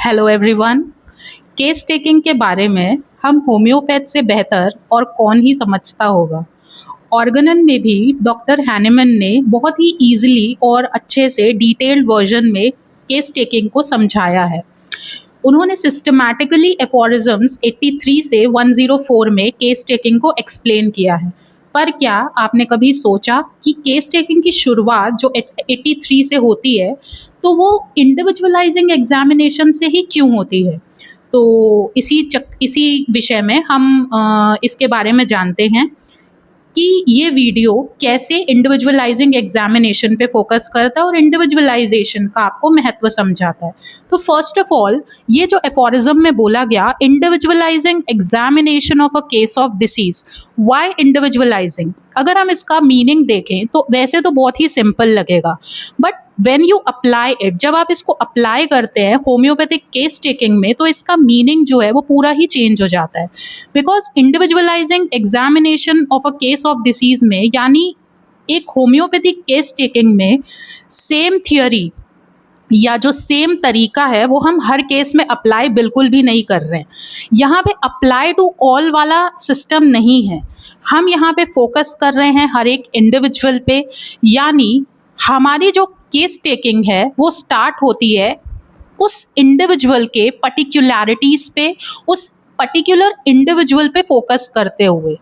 Hello everyone. Case taking के बारे में हम होम्योपैथ से बेहतर और कौन ही समझता होगा। ऑर्गेनन में भी डॉक्टर हैनेमन ने बहुत ही ईजिली और अच्छे से डिटेल्ड वर्जन में केस टेकिंग को समझाया है। उन्होंने सिस्टमैटिकली एफोरिज्म्स 83 से 104 में केस टेकिंग को एक्सप्लेन किया है। पर क्या आपने कभी सोचा कि केस टेकिंग की शुरुआत जो 83 से होती है तो वो इंडिविजुअलाइजिंग एग्जामिनेशन से ही क्यों होती है? तो इसी विषय में हम इसके बारे में जानते हैं कि ये वीडियो कैसे इंडिविजुअलाइजिंग एग्जामिनेशन पे फोकस करता है और इंडिविजुअलाइजेशन का आपको महत्व समझाता है। तो फर्स्ट ऑफ ऑल, ये जो एफोरिज्म में बोला गया individualising examination of a case of disease, why individualising? अगर हम इसका मीनिंग देखें तो वैसे तो बहुत ही सिंपल लगेगा, but when you apply it, जब आप इसको अप्लाई करते हैं होम्योपैथिक केस टेकिंग में, तो इसका मीनिंग जो है वो पूरा ही चेंज हो जाता है। Because individualising examination of a case of disease में, यानी एक होम्योपैथिक केस टेकिंग में सेम थियोरी या जो सेम तरीका है वो हम हर केस में अप्लाई बिल्कुल भी नहीं कर रहे हैं। यहाँ पे अप्लाई टू ऑल वाला सिस्टम नहीं है। हम यहाँ पे फोकस कर रहे हैं हर एक इंडिविजुअल पे, यानी हमारी जो केस टेकिंग है वो स्टार्ट होती है उस इंडिविजुअल के पर्टिकुलैरिटीज पे, उस पर्टिकुलर इंडिविजुअल पे फोकस करते हुए।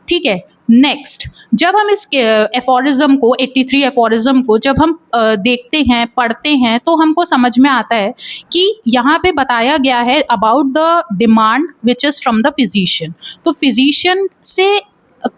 ठीक है, नेक्स्ट, जब हम इस एफोरिज्म को 83 एफोरिज्म को जब हम देखते हैं, पढ़ते हैं, तो हमको समझ में आता है कि यहाँ पे बताया गया है about the demand which is from the physician. तो फिजिशियन से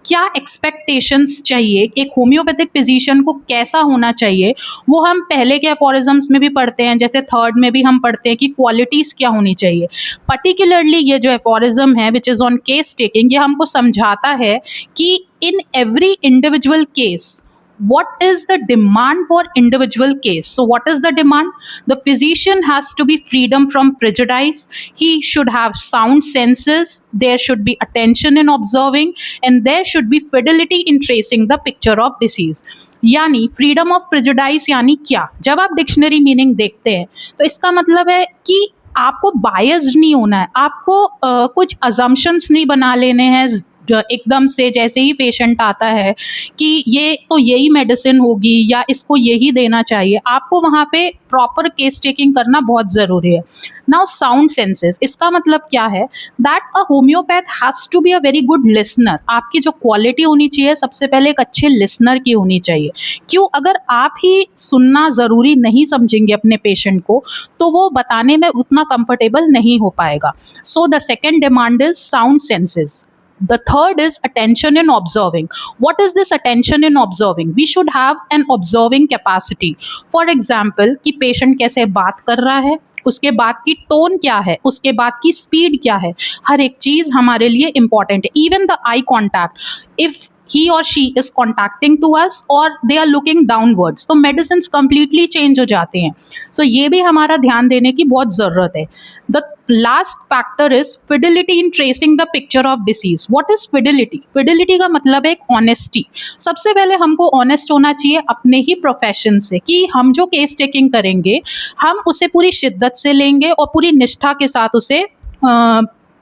क्या एक्सपेक्टेशंस चाहिए, एक होम्योपैथिक फिजिशियन को कैसा होना चाहिए, वो हम पहले के एफोरिज्म्स में भी पढ़ते हैं। जैसे थर्ड में भी हम पढ़ते हैं कि क्वालिटीज़ क्या होनी चाहिए। पर्टिकुलरली ये जो एफोरिज्म है which is on case taking, ये हमको समझाता है कि in every individual case, what is the demand for individual case? So what is the demand? The physician has to be freedom from prejudice. He should have sound senses. There should be attention in observing, and there should be fidelity in tracing the picture of disease. यानी freedom of prejudice यानी क्या? जब आप dictionary meaning देखते हैं तो इसका मतलब है कि आपको बायस्ड नहीं होना है, आपको कुछ अजम्पशंस नहीं बना लेने हैं एकदम से। जैसे ही पेशेंट आता है कि ये तो यही मेडिसिन होगी या इसको यही देना चाहिए, आपको वहाँ पे प्रॉपर केस टेकिंग करना बहुत ज़रूरी है। नाउ साउंड सेंसेस, इसका मतलब क्या है? That a homeopath has to be a very good listener. आपकी जो क्वालिटी होनी चाहिए सबसे पहले एक अच्छे लिसनर की होनी चाहिए। क्यों? अगर आप ही सुनना ज़रूरी नहीं समझेंगे अपने पेशेंट को तो वो बताने में उतना कंफर्टेबल नहीं हो पाएगा। So the second demand is sound senses. The third is attention in observing. What is this attention in observing? We should have an observing capacity. For example, कि patient कैसे बात कर रहा है, उसके बाद की टोन क्या है, उसके बाद की स्पीड क्या है, हर एक चीज़ हमारे लिए इम्पॉर्टेंट है। Even the eye contact, if he or she is contacting to us or they are looking downwards, तो medicines completely change हो जाते हैं। So ये भी हमारा ध्यान देने की बहुत ज़रूरत है। The last factor is fidelity in tracing the picture of disease. What is fidelity? Fidelity का मतलब है एक honesty. सबसे पहले हमको honest होना चाहिए अपने ही प्रोफेशन से कि हम जो केस टेकिंग करेंगे हम उसे पूरी शिद्दत से लेंगे और पूरी निष्ठा के साथ उसे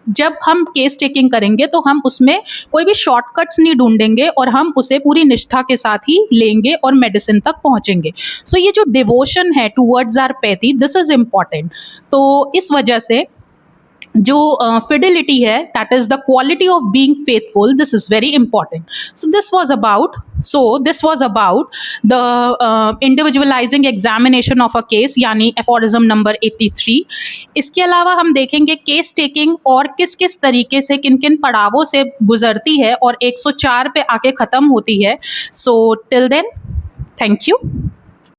जब हम केस टेकिंग करेंगे तो हम उसमें कोई भी शॉर्टकट्स नहीं ढूंढेंगे और हम उसे पूरी निष्ठा के साथ ही लेंगे और मेडिसिन तक पहुंचेंगे। सो ये जो डिवोशन है towards our pathy, this is important. तो इस वजह से जो फिडिलिटी है, that is the quality of being faithful, this is very important. So this was about the individualising examination of a case, यानी एफोरिज्म नंबर 83। इसके अलावा हम देखेंगे केस टेकिंग और किस किस तरीके से, किन किन पड़ावों से गुजरती है और 104 पे आके ख़त्म होती है। So till then, thank you.